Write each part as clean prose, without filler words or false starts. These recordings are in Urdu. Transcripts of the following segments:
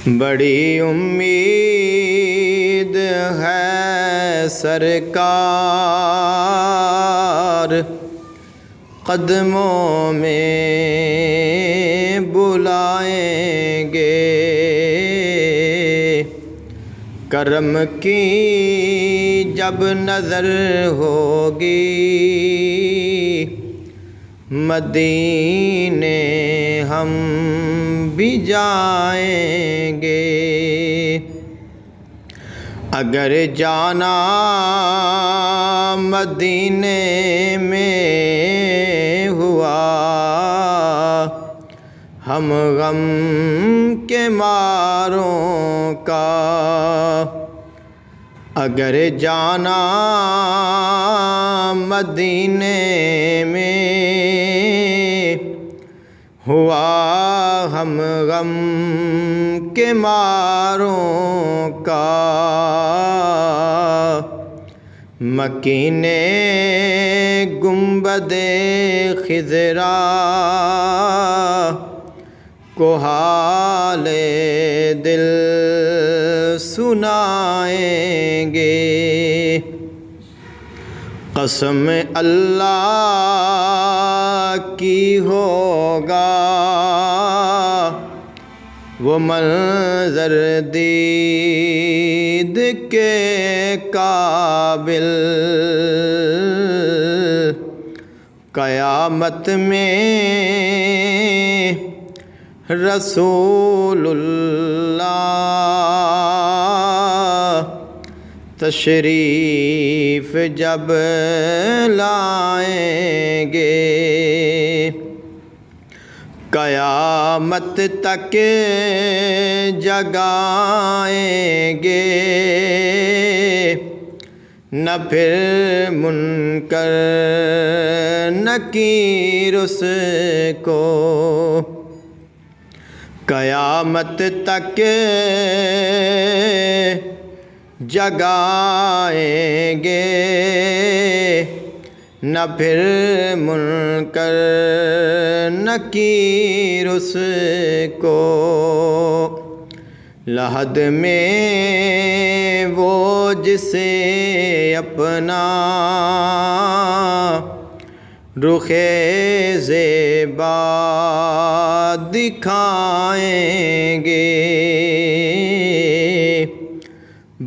بڑی امید ہے سرکار قدموں میں بلائیں گے، کرم کی جب نظر ہوگی مدینے ہم بھی جائیں گے۔ اگر جانا مدینے میں ہوا ہم غم کے ماروں کا، اگر جانا مدینے میں ہوا ہم غم کے ماروں کا، مکین گنبد خضرا کو حال دل سنائیں گے۔ قسم اللہ کی ہوگا وہ منظر دید کے قابل، قیامت میں رسول اللہ تشریف جب لائیں گے، قیامت تک جگائیں گے، نہ پھر منکر نکیر اس کو، قیامت تک جگائیں گے، نہ پھر منکر نکیر اس کو، لحد میں وہ جسے اپنا رخ زیبا دکھائیں گے۔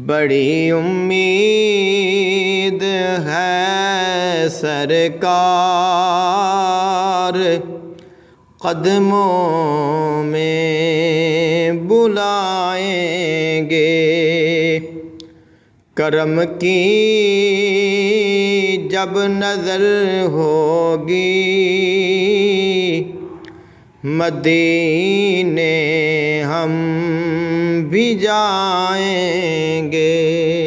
بڑی امید ہے سرکار قدموں میں بلائیں گے، کرم کی جب نظر ہوگی مدینے ہم بھی جائیں گے۔